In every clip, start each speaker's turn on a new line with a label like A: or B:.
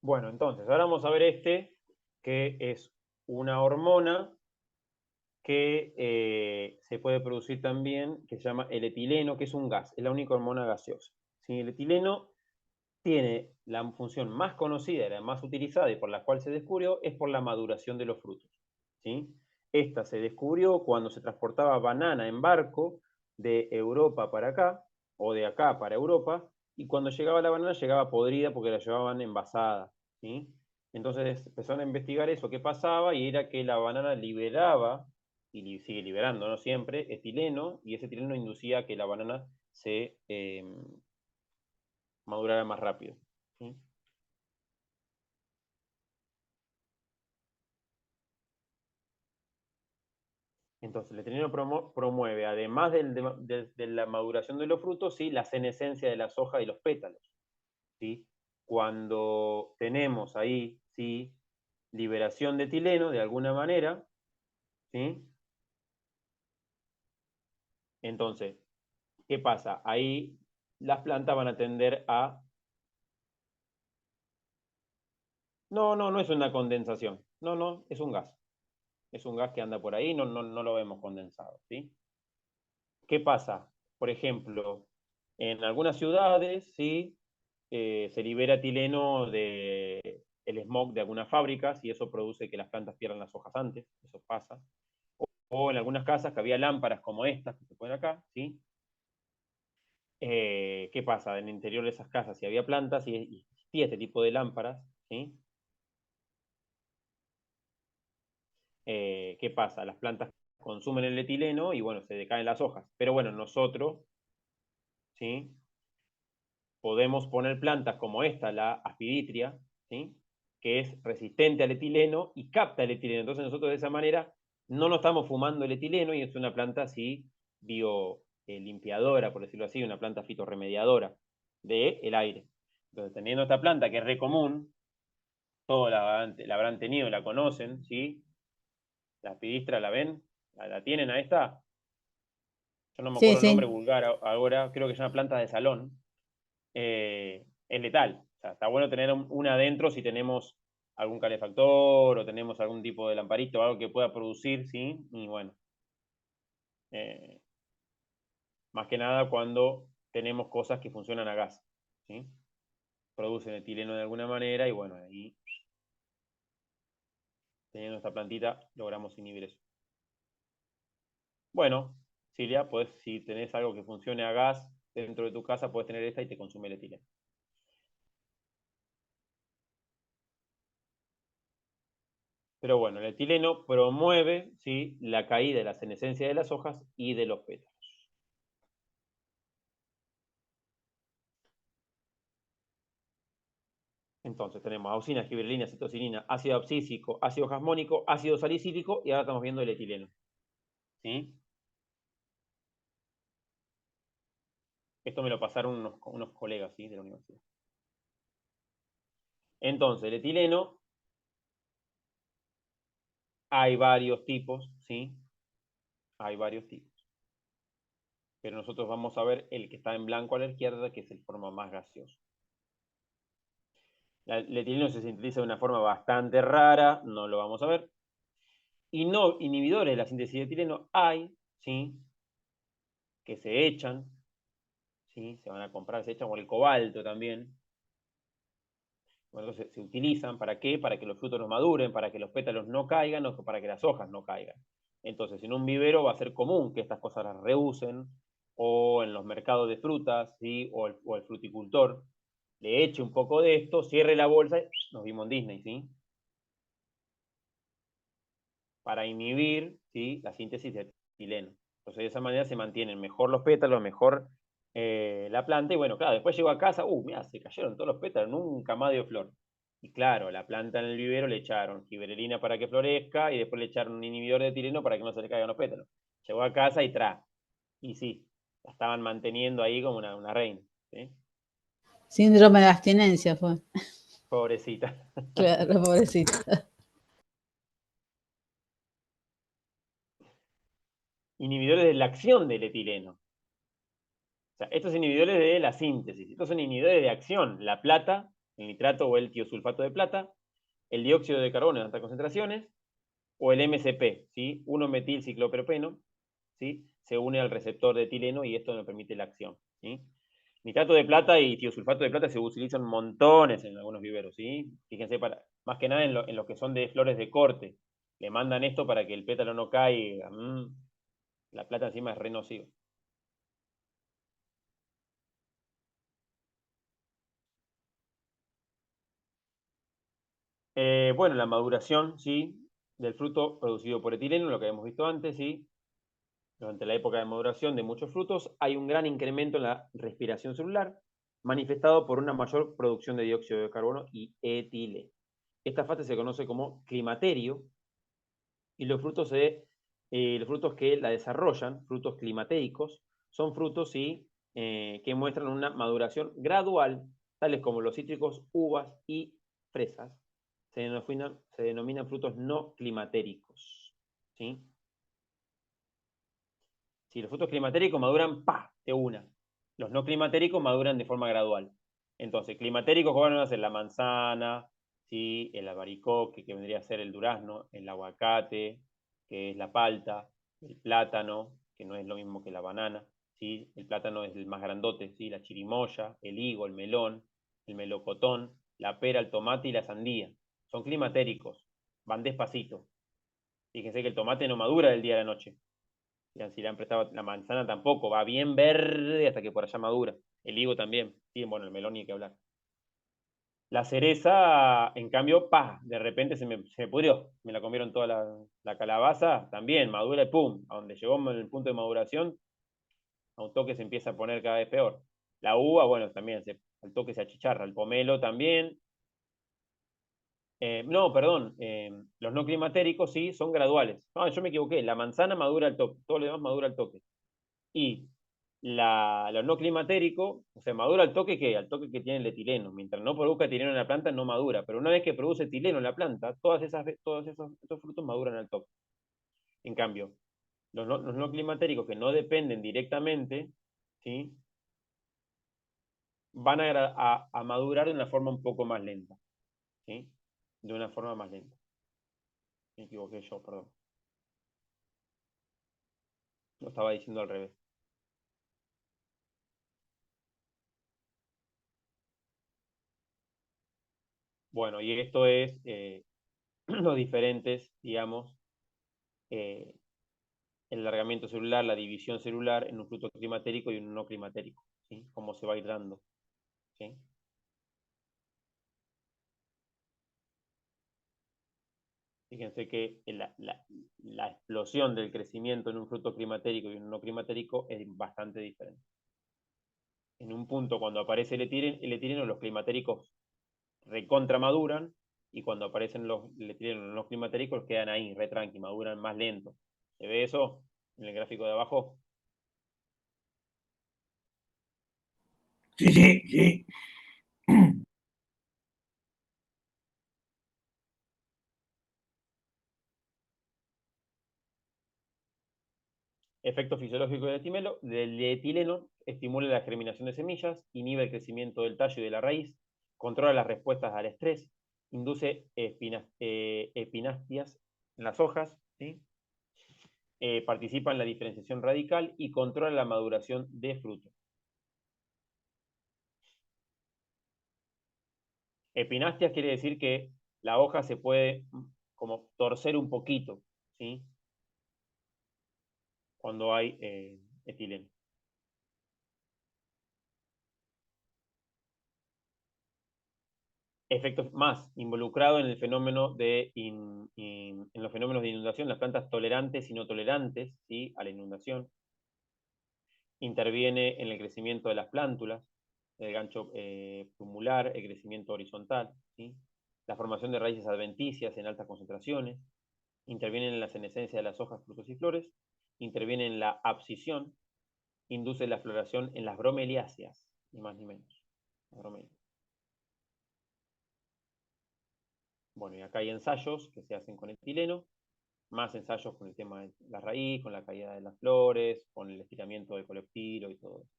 A: Bueno, entonces, ahora vamos a ver que es una hormona que se puede producir también, que se llama el etileno, que es un gas, es la única hormona gaseosa. ¿Sí? El etileno tiene la función más conocida, la más utilizada y por la cual se descubrió, es por la maduración de los frutos. ¿Sí? Esta se descubrió cuando se transportaba banana en barco de Europa para acá, o de acá para Europa, y cuando llegaba la banana llegaba podrida porque la llevaban envasada. ¿Sí? Entonces empezaron a investigar eso, qué pasaba, y era que la banana liberaba, y sigue liberando, ¿no? Siempre, etileno, y ese etileno inducía a que la banana se madurara más rápido. ¿Sí? Entonces, el etileno promueve, además de la maduración de los frutos, ¿sí? La senescencia de las hojas y los pétalos. ¿Sí? Cuando tenemos ahí, ¿sí? Liberación de etileno, de alguna manera, ¿sí? Entonces, ¿qué pasa? Ahí las plantas van a tender a... No, no, no es una condensación. No, no, es un gas. Es un gas que anda por ahí, no, no, no lo vemos condensado, ¿sí? ¿Qué pasa? Por ejemplo, en algunas ciudades, ¿sí? Se libera etileno del smog de algunas fábricas y eso produce que las plantas pierdan las hojas antes, eso pasa. O en algunas casas que había lámparas como estas que se ponen acá, ¿sí? ¿Qué pasa? En el interior de esas casas, si había plantas y existía este tipo de lámparas, ¿sí? ¿Qué pasa? Las plantas consumen el etileno y bueno, se decaen las hojas. Pero bueno, nosotros, ¿sí? Podemos poner plantas como esta, la aspiditria, ¿sí? Que es resistente al etileno y capta el etileno. Entonces nosotros de esa manera no nos estamos fumando el etileno y es una planta así limpiadora, por decirlo así, una planta fitorremediadora del aire. Entonces teniendo esta planta que es re común, todos la habrán tenido, la conocen, ¿sí? La aspidistra, ¿la ven? ¿La tienen a esta? Yo no me
B: Sí,
A: acuerdo el nombre
B: sí.
A: vulgar ahora, creo que se llama planta de salón. Es letal. O sea, está bueno tener una adentro si tenemos algún calefactor o tenemos algún tipo de lamparito o algo que pueda producir, ¿sí? Y bueno, eh, más que nada cuando tenemos cosas que funcionan a gas, ¿sí? Producen etileno de alguna manera y bueno, ahí teniendo esta plantita logramos inhibir eso. Bueno, Silvia, pues si tenés algo que funcione a gas dentro de tu casa, puedes tener esta y te consume el etileno. Pero bueno, el etileno promueve, ¿sí? La caída de la senescencia de las hojas y de los pétalos. Entonces tenemos auxina, giberelina, citocinina, ácido abscísico, ácido jasmónico, ácido salicílico y ahora estamos viendo el etileno. ¿Sí? Esto me lo pasaron unos colegas, ¿sí? De la universidad. Entonces, el etileno, hay varios tipos, ¿sí? Hay varios tipos. Pero nosotros vamos a ver el que está en blanco a la izquierda, que es el forma más gaseoso. El etileno se sintetiza de una forma bastante rara, no lo vamos a ver. Y no inhibidores de la síntesis de etileno hay, ¿sí? Que se echan, ¿sí? Se van a comprar, se echan, o el cobalto también. Bueno, entonces se utilizan ¿para qué? Para que los frutos no maduren, para que los pétalos no caigan o para que las hojas no caigan. Entonces, en un vivero va a ser común que estas cosas las reusen, o en los mercados de frutas, ¿sí? O el fruticultor le eche un poco de esto, cierre la bolsa y nos vimos en Disney, ¿sí? Para inhibir, ¿sí? La síntesis de etileno. Entonces, de esa manera se mantienen mejor los pétalos, mejor la planta. Y bueno, claro, después llego a casa, mira, se cayeron todos los pétalos, nunca más dio flor. Y claro, la planta en el vivero le echaron giberelina para que florezca y después le echaron un inhibidor de etileno para que no se le caigan los pétalos. Llegó a casa y tra. Y sí, la estaban manteniendo ahí como una reina. ¿Sí?
B: Síndrome de abstinencia fue.
A: Pobrecita.
B: Claro, pobrecita.
A: Inhibidores de la acción del etileno. O sea, estos inhibidores de la síntesis, estos son inhibidores de acción. La plata, el nitrato o el tiosulfato de plata, el dióxido de carbono en altas concentraciones, o el MCP, ¿sí? 1-metilciclopropeno, ¿sí? Se une al receptor de etileno y esto nos permite la acción, ¿sí? Nitrato de plata y tiosulfato de plata se utilizan montones en algunos viveros, ¿sí? Fíjense, más que nada en lo que son de flores de corte. Le mandan esto para que el pétalo no caiga. La plata encima es re nociva. Bueno, la maduración, ¿sí? Del fruto producido por etileno, lo que habíamos visto antes, ¿sí? Durante la época de maduración de muchos frutos hay un gran incremento en la respiración celular, manifestado por una mayor producción de dióxido de carbono y etileno. Esta fase se conoce como climaterio y los frutos que la desarrollan, frutos climatéricos, son frutos que muestran una maduración gradual, tales como los cítricos, uvas y fresas. Se denominan frutos no climatéricos, ¿sí? Si los frutos climatéricos maduran, ¡pa!, de una. Los no climatéricos maduran de forma gradual. Entonces, climatéricos, ¿cómo van a ser? La manzana, ¿sí? El albaricoque, que vendría a ser el durazno, el aguacate, que es la palta, el plátano, que no es lo mismo que la banana, ¿sí? El plátano es el más grandote, ¿sí? La chirimoya, el higo, el melón, el melocotón, la pera, el tomate y la sandía. Son climatéricos, van despacito. Fíjense que el tomate no madura del día a la noche. Si le han prestado la manzana tampoco, va bien verde hasta que por allá madura. El higo también. Sí, bueno, el melón ni hay que hablar. La cereza, en cambio, de repente se me pudrió. Me la comieron toda la calabaza, también madura y pum. A donde llegó en el punto de maduración, a un toque se empieza a poner cada vez peor. La uva, bueno, también al toque se achicharra. El pomelo también. No, perdón, los no climatéricos sí son graduales. No, yo me equivoqué. La manzana madura al toque, todo lo demás madura al toque. Y lo no climatérico, o sea, madura al toque que tiene el etileno. Mientras no produzca etileno en la planta, no madura. Pero una vez que produce etileno en la planta, todos esos frutos maduran al toque. En cambio, los no climatéricos que no dependen directamente, ¿sí? Van a madurar de una forma un poco más lenta, ¿sí? De una forma más lenta. Me equivoqué yo, perdón. Lo estaba diciendo al revés. Bueno, y esto es los diferentes, digamos, eh, el alargamiento celular, la división celular en un fruto climatérico y un no climatérico, ¿sí? Cómo se va a ir dando, ¿sí? Fíjense que la explosión del crecimiento en un fruto climatérico y un no climatérico es bastante diferente. En un punto, cuando aparece el etileno, los climatéricos recontra maduran, y cuando aparecen el etileno, los no climatéricos, quedan ahí, re tranqui, maduran más lento. ¿Se ve eso en el gráfico de abajo?
C: Sí, sí, sí.
A: Efecto fisiológico del etileno: estimula la germinación de semillas, inhibe el crecimiento del tallo y de la raíz, controla las respuestas al estrés, induce epinastias en las hojas, ¿sí? Participa en la diferenciación radical y controla la maduración de frutos. Epinastias quiere decir que la hoja se puede como torcer un poquito, ¿sí? Cuando hay etileno. Efectos más involucrado en el fenómeno en los fenómenos de inundación, las plantas tolerantes y no tolerantes, ¿sí?, a la inundación. Interviene en el crecimiento de las plántulas, el gancho pulmonar, el crecimiento horizontal, ¿sí?, la formación de raíces adventicias en altas concentraciones. Interviene en la senescencia de las hojas, frutos y flores. Interviene en la abscisión. Induce la floración en las bromeliáceas, ni más ni menos. Bueno, y acá hay ensayos que se hacen con etileno, más ensayos con el tema de la raíz, con la caída de las flores, con el estiramiento del coleoptilo y todo eso,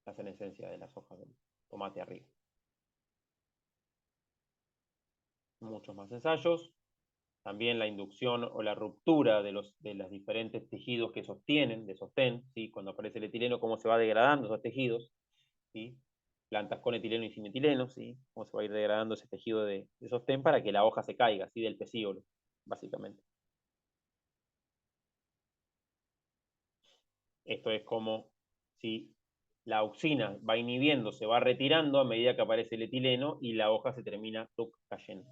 A: la senescencia de las hojas del tomate arriba. muchos más ensayos. También la inducción o la ruptura de los diferentes tejidos que sostienen, de sostén, ¿sí? Cuando aparece el etileno, cómo se va degradando esos tejidos, ¿sí? Plantas con etileno y sin etileno, ¿sí? Cómo se va a ir degradando ese tejido de sostén para que la hoja se caiga, ¿sí? Del pecíolo, básicamente. Esto es como si la auxina va inhibiendo, se va retirando a medida que aparece el etileno y la hoja se termina cayendo.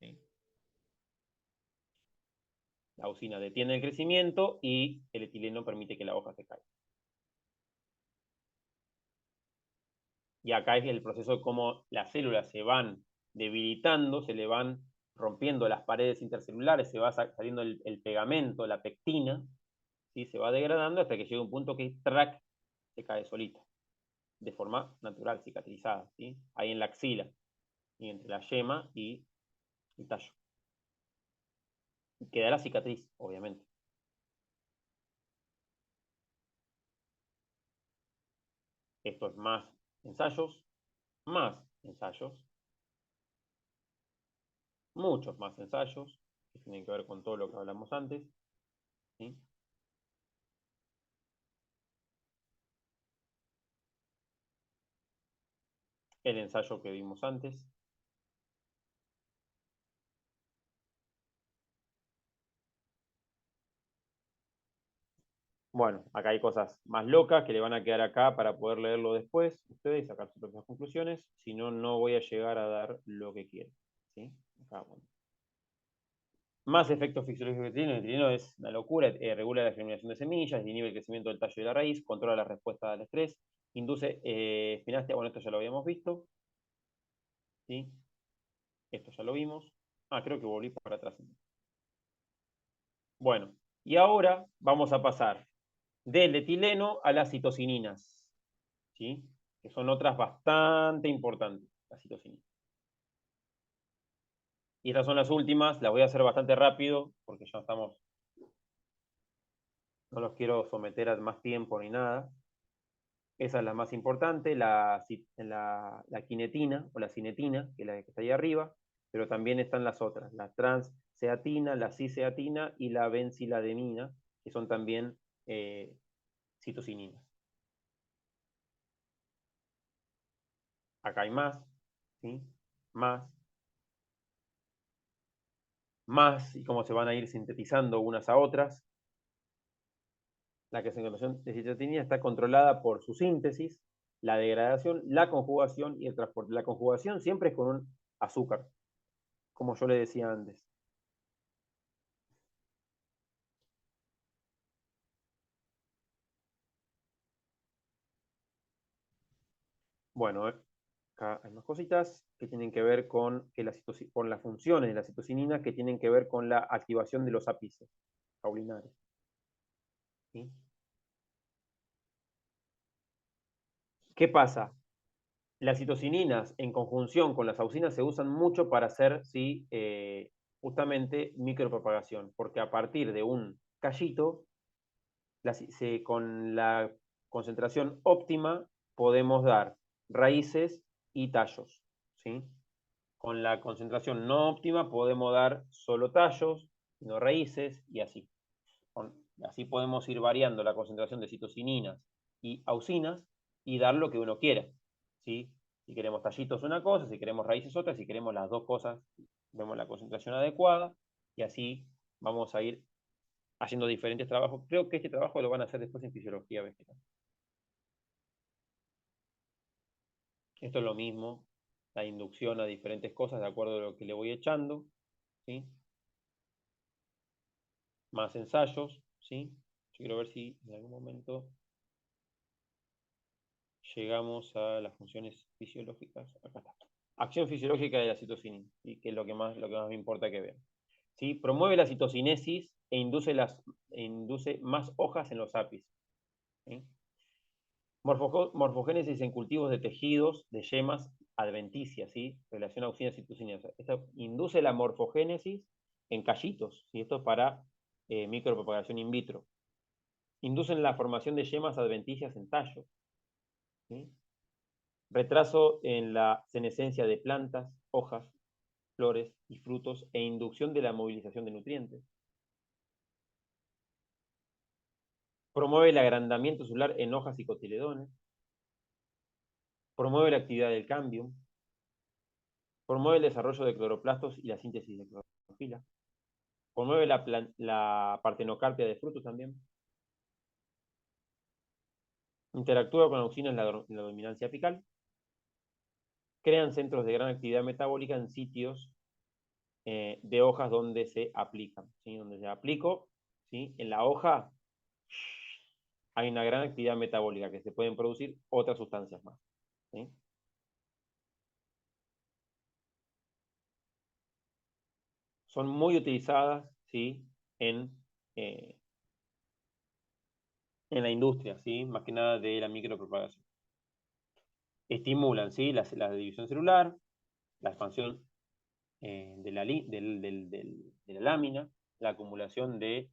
A: ¿Sí? La auxina detiene el crecimiento y el etileno permite que la hoja se caiga. Y acá es el proceso de cómo las células se van debilitando, se le van rompiendo las paredes intercelulares, se va saliendo el pegamento, la pectina, ¿sí? Se va degradando hasta que llega un punto que track, se cae solita, de forma natural, cicatrizada, ¿sí? Ahí en la axila, y entre la yema y el tallo. Y queda la cicatriz, obviamente. Esto es más ensayos, muchos más ensayos, que tienen que ver con todo lo que hablamos antes, ¿sí? El ensayo que vimos antes. Bueno, acá hay cosas más locas que le van a quedar acá para poder leerlo después, ustedes, sacar sus propias conclusiones, si no, no voy a llegar a dar lo que quiero, ¿sí? Acá, bueno. Más efectos fisiológicos que tiene, el etileno es una locura, regula la germinación de semillas, inhibe el crecimiento del tallo y de la raíz, controla la respuesta al estrés, induce espinastia, bueno, esto ya lo habíamos visto, ¿sí? Esto ya lo vimos. Ah, creo que volví para atrás. Bueno, y ahora vamos a pasar del etileno a las citocininas, ¿sí? Que son otras bastante importantes, las citocininas. Y estas son las últimas, las voy a hacer bastante rápido, porque ya estamos, no los quiero someter a más tiempo ni nada. Esa es la más importante, la quinetina o la cinetina, que es la que está ahí arriba, pero también están las otras, la transceatina, la ciseatina y la bencilademina, que son también citocininas. Acá hay más, ¿sí? Más, y cómo se van a ir sintetizando unas a otras. La concentración de citocinina está controlada por su síntesis, la degradación, la conjugación y el transporte. La conjugación siempre es con un azúcar, como yo le decía antes. Bueno, acá hay más cositas que tienen que ver con, con las funciones de la citocinina que tienen que ver con la activación de los ápices caulinares. ¿Sí? ¿Qué pasa? Las citocininas en conjunción con las auxinas se usan mucho para hacer, ¿sí? Justamente micropropagación, porque a partir de un callito, con la concentración óptima podemos dar raíces y tallos, ¿sí? Con la concentración no óptima podemos dar solo tallos, no raíces y así. Así podemos ir variando la concentración de citocininas y auxinas y dar lo que uno quiera, ¿sí? Si queremos tallitos una cosa, si queremos raíces otra, si queremos las dos cosas, vemos la concentración adecuada y así vamos a ir haciendo diferentes trabajos. Creo que este trabajo lo van a hacer después en fisiología vegetal. Esto es lo mismo, la inducción a diferentes cosas de acuerdo a lo que le voy echando, ¿sí? Más ensayos, ¿sí? Yo quiero ver si en algún momento llegamos a las funciones fisiológicas. Acá está. Acción fisiológica de la citocinina, ¿sí? Que es lo que más me importa que vean. ¿Sí? Promueve la citocinesis e induce más hojas en los ápices. ¿Sí? Morfogénesis en cultivos de tejidos de yemas adventicias, ¿sí? Relación auxina citocinina. Esto induce la morfogénesis en callitos, ¿sí? Esto es para micropropagación in vitro. Inducen la formación de yemas adventicias en tallos, ¿sí? Retraso en la senescencia de plantas, hojas, flores y frutos e inducción de la movilización de nutrientes. Promueve el agrandamiento celular en hojas y cotiledones. Promueve la actividad del cámbium. Promueve el desarrollo de cloroplastos y la síntesis de clorofila. Promueve la partenocarpia de frutos también. Interactúa con auxinas en la dominancia apical. Crean centros de gran actividad metabólica en sitios de hojas donde se aplican. ¿Sí? Donde se aplico, ¿sí? En la hoja hay una gran actividad metabólica que se pueden producir otras sustancias más. ¿Sí? Son muy utilizadas, ¿sí? En la industria, ¿sí? Más que nada de la micropropagación. Estimulan, ¿sí? La división celular, la expansión de la lámina, la acumulación de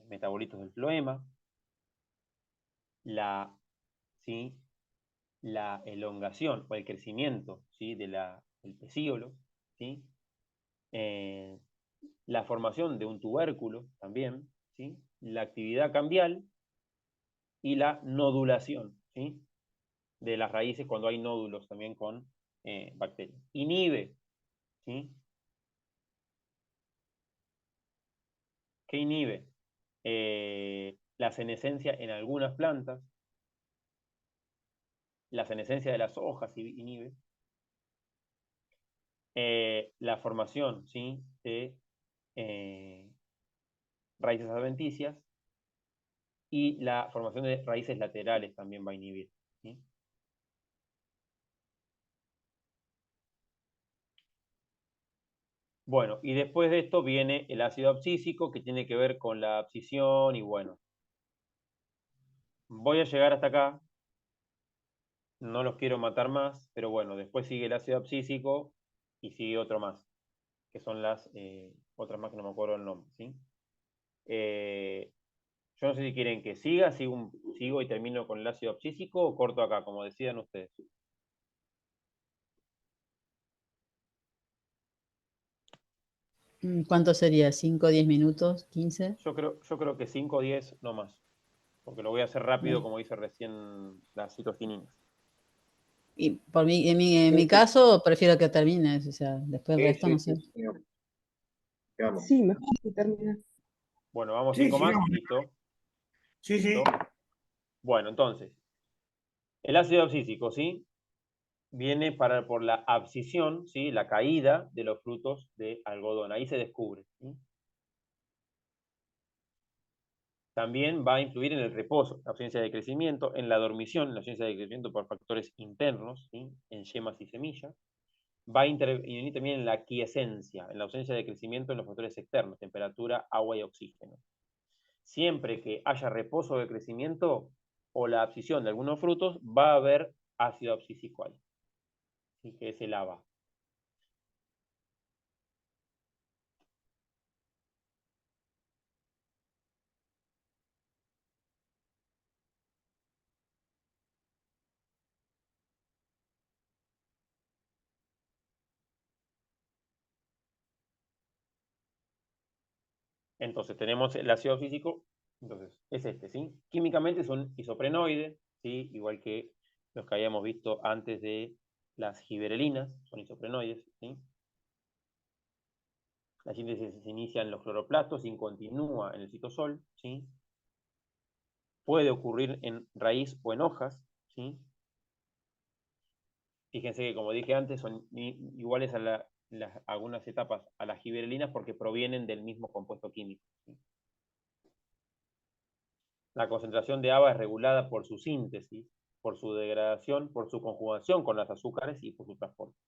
A: metabolitos del floema, ¿sí? La elongación o el crecimiento, ¿sí? Del pecíolo, ¿sí? La formación de un tubérculo también, ¿sí? La actividad cambial y la nodulación, ¿sí? De las raíces cuando hay nódulos también con bacterias. Inhibe, ¿sí? ¿Qué inhibe? La senescencia en algunas plantas, la senescencia de las hojas inhibe, la formación, ¿sí? De raíces adventicias y la formación de raíces laterales también va a inhibir, ¿sí? Bueno, y después de esto viene el ácido abscísico, que tiene que ver con la abscisión y bueno. Voy a llegar hasta acá. No los quiero matar más, pero bueno, después sigue el ácido abscísico y sigue otro más, que son las otras más que no me acuerdo el nombre, ¿sí? Yo no sé si quieren que sigo y termino con el ácido abscísico o corto acá, como decidan ustedes.
B: ¿Cuánto sería? ¿5, 10 minutos? ¿15?
A: Yo creo que 5 o 10 no más, porque lo voy a hacer rápido como hice recién las citostininas.
B: Y por mí, en mi caso, prefiero que termines, o sea, después el resto no sé.
D: Sigamos.
E: Sí, mejor que termine.
A: Bueno, vamos
C: Sí,
A: 5 más,
C: sigamos.
A: listo.
C: Sí, sí.
A: ¿Listo? Bueno, entonces, el ácido abscísico, ¿sí? Viene por la abscisión, ¿sí? La caída de los frutos de algodón. Ahí se descubre, ¿sí? También va a influir en el reposo, la ausencia de crecimiento, en la dormición, la ausencia de crecimiento por factores internos, ¿sí? En yemas y semillas. Va a intervenir también en la quiescencia, en la ausencia de crecimiento en los factores externos, temperatura, agua y oxígeno. Siempre que haya reposo de crecimiento o la abscisión de algunos frutos, va a haber ácido abscísico ahí, ¿sí? Que es el ABA. Entonces tenemos el ácido físico, entonces es este, ¿sí? Químicamente son isoprenoides, ¿sí? Igual que los que habíamos visto antes de las giberelinas, son isoprenoides, ¿sí? La síntesis se inicia en los cloroplastos y continúa en el citosol, ¿sí? Puede ocurrir en raíz o en hojas, ¿sí? Fíjense que, como dije antes, son iguales a algunas etapas a las giberelinas porque provienen del mismo compuesto químico, ¿sí? La concentración de ABA es regulada por su síntesis, por su degradación, por su conjugación con las azúcares y por su transporte.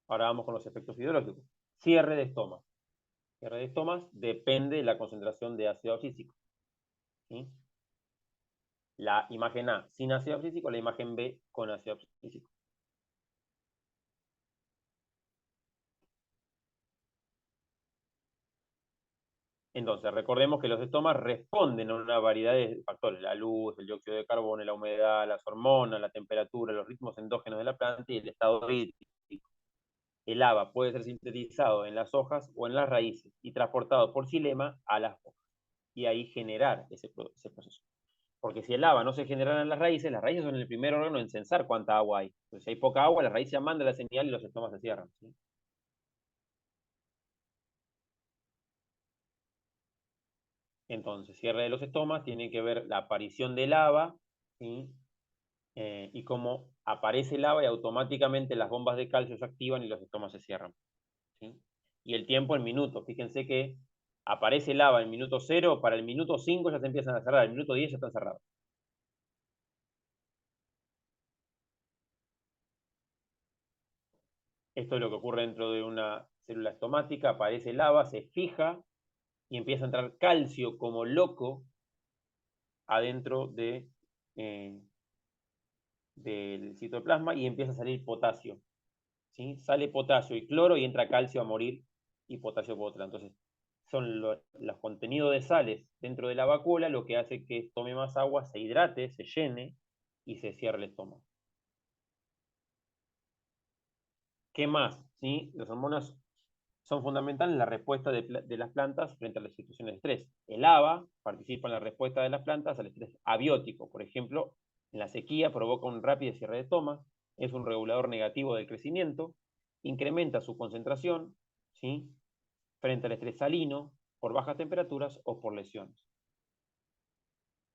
A: Ahora vamos con los efectos fisiológicos. Cierre de estomas. Cierre de estomas depende de la concentración de ácido abscísico, ¿sí? La imagen A sin ácido abscísico, la imagen B con ácido abscísico. Entonces, recordemos que los estomas responden a una variedad de factores: la luz, el dióxido de carbono, la humedad, las hormonas, la temperatura, los ritmos endógenos de la planta y el estado hídrico. El haba puede ser sintetizado en las hojas o en las raíces y transportado por xilema a las hojas, y ahí generar ese proceso. Porque si el haba no se genera en las raíces son el primer órgano en censar cuánta agua hay. Entonces, si hay poca agua, la raíz ya manda la señal y los estomas se cierran, ¿sí? Entonces, cierre de los estomas tiene que ver la aparición del haba, ¿sí? Y cómo aparece el haba y automáticamente las bombas de calcio se activan y los estomas se cierran, ¿sí? Y el tiempo en minutos. Fíjense que aparece el haba en minuto 0, para el minuto 5 ya se empiezan a cerrar, el minuto 10 ya están cerrados. Esto es lo que ocurre dentro de una célula estomática. Aparece el haba, se fija y empieza a entrar calcio como loco adentro del citoplasma y empieza a salir potasio, ¿sí? Sale potasio y cloro y entra calcio a morir y potasio por otra. Entonces, son los contenidos de sales dentro de la vacuola lo que hace que tome más agua, se hidrate, se llene y se cierre el estómago. ¿Qué más? ¿Sí? Las hormonas son fundamentales en la respuesta de las plantas frente a las situaciones de estrés. El haba participa en la respuesta de las plantas al estrés abiótico. Por ejemplo, en la sequía provoca un rápido cierre de estomas, es un regulador negativo del crecimiento, incrementa su concentración, ¿sí? Frente al estrés salino, por bajas temperaturas o por lesiones.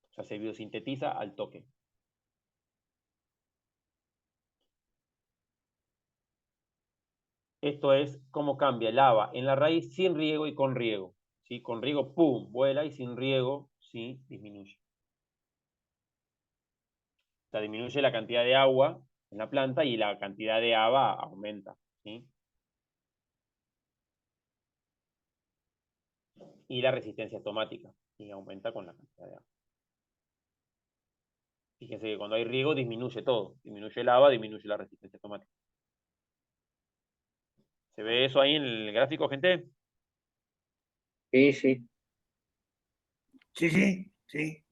A: O sea, se biosintetiza al toque. Esto es cómo cambia el haba en la raíz sin riego y con riego, ¿sí? Con riego, ¡pum!, vuela, y sin riego, ¿sí?, disminuye. O sea, disminuye la cantidad de agua en la planta y la cantidad de haba aumenta, ¿sí? Y la resistencia estomática, y aumenta con la cantidad de agua. Fíjense que cuando hay riego disminuye todo, disminuye el haba, disminuye la resistencia estomática. ¿Se ve eso ahí en el gráfico, gente?
D: Sí, sí.
C: Sí, sí, sí.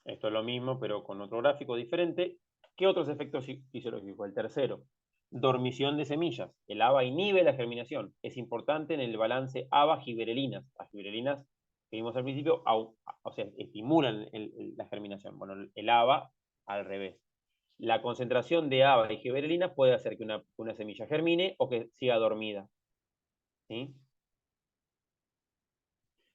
A: Esto es lo mismo, pero con otro gráfico diferente. ¿Qué otros efectos fisiológicos? El tercero, dormición de semillas. El haba inhibe la germinación. Es importante en el balance haba-giberelinas. Las giberelinas que vimos al principio, o sea, estimulan la germinación. Bueno, el haba al revés. La concentración de haba y giberelinas puede hacer que una semilla germine o que siga dormida, ¿sí?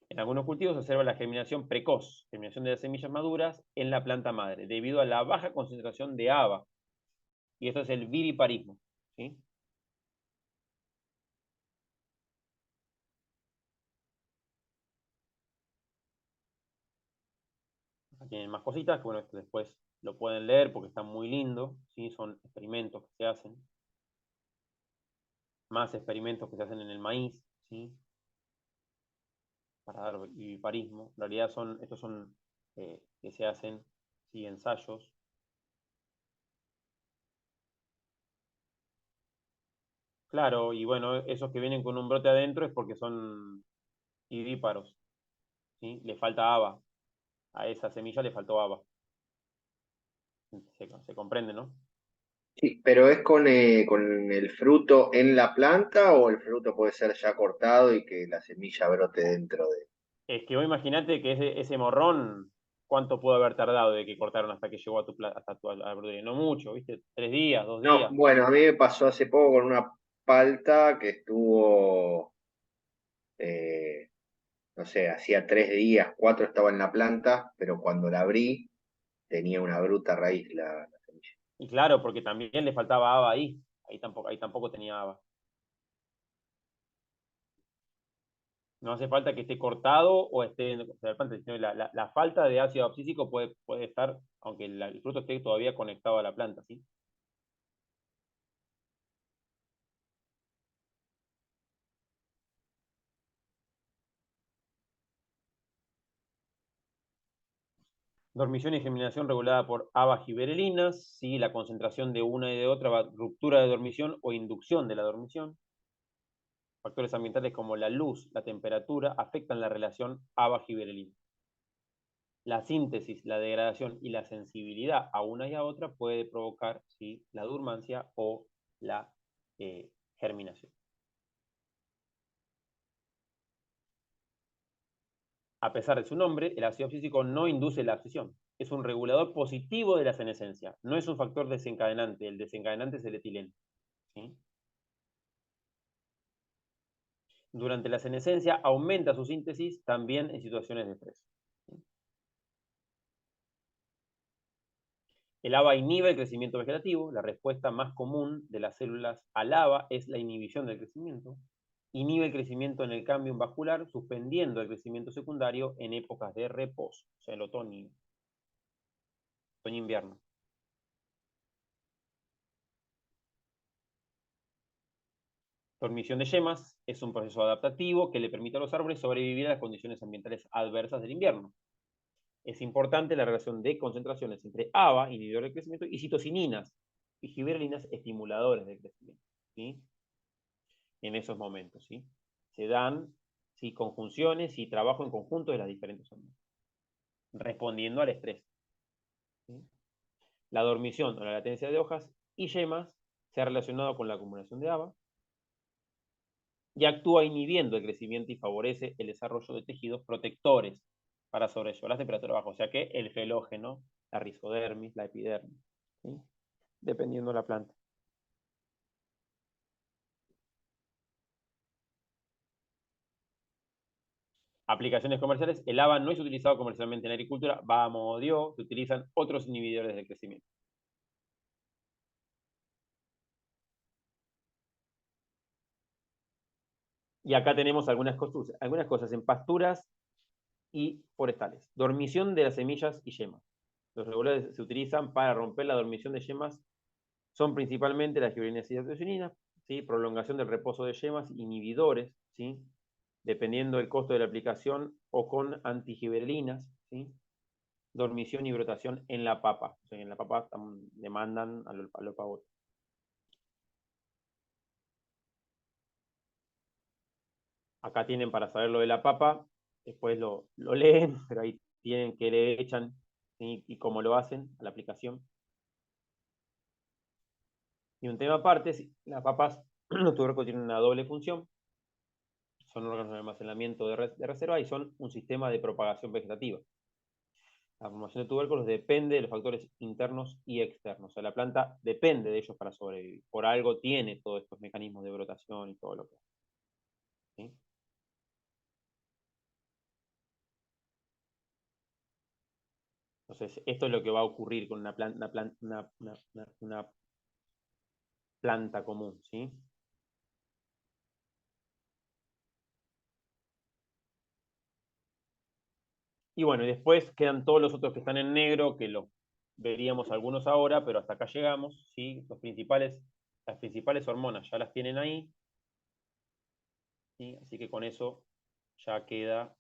A: En algunos cultivos se observa la germinación precoz, germinación de las semillas maduras en la planta madre, debido a la baja concentración de haba. Y esto es el viviparismo, ¿sí? Acá tienen más cositas, que bueno, esto después lo pueden leer porque está muy lindo, ¿sí? Son experimentos que se hacen. Más experimentos que se hacen en el maíz, ¿sí? Para dar viviparismo. En realidad estos son que se hacen, ¿sí?, ensayos. Claro, y bueno, esos que vienen con un brote adentro es porque son vivíparos, ¿sí? Le falta haba. A esa semilla le faltó haba. Se comprende, ¿no?
D: Sí, pero ¿es con el fruto en la planta o el fruto puede ser ya cortado y que la semilla brote dentro de...?
A: Es que vos imaginate que ese morrón, ¿cuánto pudo haber tardado de que cortaron hasta que llegó hasta tu verdulería? No mucho, ¿viste? 3 días, dos
D: No,
A: días.
D: bueno, a mí me pasó hace poco con una palta que estuvo, eh, no sé, hacía 3 días, 4 estaba en la planta, pero cuando la abrí tenía una bruta raíz la semilla.
A: Y claro, porque también le faltaba haba ahí. Ahí tampoco tenía haba. No hace falta que esté cortado o esté en la planta, sino la falta de ácido abscísico puede estar, aunque el fruto esté todavía conectado a la planta, ¿sí? Dormición y germinación regulada por habas giberelinas, ¿sí? La concentración de una y de otra va ruptura de dormición o inducción de la dormición. Factores ambientales como la luz, la temperatura, afectan la relación ABA-giberelina. La síntesis, la degradación y la sensibilidad a una y a otra puede provocar, ¿sí?, la durmancia o la germinación. A pesar de su nombre, el ácido abscísico no induce la abscisión. Es un regulador positivo de la senescencia. No es un factor desencadenante. El desencadenante es el etileno, ¿sí? Durante la senescencia aumenta su síntesis también en situaciones de estrés. El ABA inhibe el crecimiento vegetativo. La respuesta más común de las células al ABA es la inhibición del crecimiento. Inhibe el crecimiento en el cámbio vascular, suspendiendo el crecimiento secundario en épocas de reposo, o sea, el otoño, invierno. Dormición de yemas es un proceso adaptativo que le permite a los árboles sobrevivir a las condiciones ambientales adversas del invierno. Es importante la relación de concentraciones entre ABA, inhibidor del crecimiento, y citocininas y giberelinas, estimuladores del crecimiento, ¿sí?, en esos momentos, ¿sí? Se dan, ¿sí?, conjunciones y trabajo en conjunto de las diferentes hormonas, respondiendo al estrés, ¿sí? La dormición o la latencia de hojas y yemas se ha relacionado con la acumulación de ABA y actúa inhibiendo el crecimiento y favorece el desarrollo de tejidos protectores para sobrellevar las temperaturas bajas, o sea que el gelógeno, la rizodermis, la epidermis, ¿sí?, dependiendo de la planta. Aplicaciones comerciales. El ABA no es utilizado comercialmente en agricultura. Vamos, Dios, se utilizan otros inhibidores del crecimiento. Y acá tenemos algunas cosas en pasturas y forestales. Dormición de las semillas y yemas. Los reguladores se utilizan para romper la dormición de yemas. Son principalmente las giberelinas y citocinas, ¿sí?, prolongación del reposo de yemas, inhibidores, ¿sí?, dependiendo del costo de la aplicación, o con antigiberelinas, ¿sí?, dormición y brotación en la papa. O sea, en la papa demandan al pavote. Acá tienen para saber lo de la papa, después lo leen, pero ahí tienen que le echan, ¿sí?, y cómo lo hacen a la aplicación. Y un tema aparte, las papas, los tubérculos tienen una doble función. Son órganos de almacenamiento de reserva y son un sistema de propagación vegetativa. La formación de tubérculos depende de los factores internos y externos. O sea, la planta depende de ellos para sobrevivir. Por algo tiene todos estos mecanismos de brotación y todo lo que hace, ¿sí? Entonces, esto es lo que va a ocurrir con una planta común, ¿sí? Y bueno, y después quedan todos los otros que están en negro, que los veríamos algunos ahora, pero hasta acá llegamos, ¿sí? Las principales hormonas ya las tienen ahí, ¿sí? Así que con eso ya queda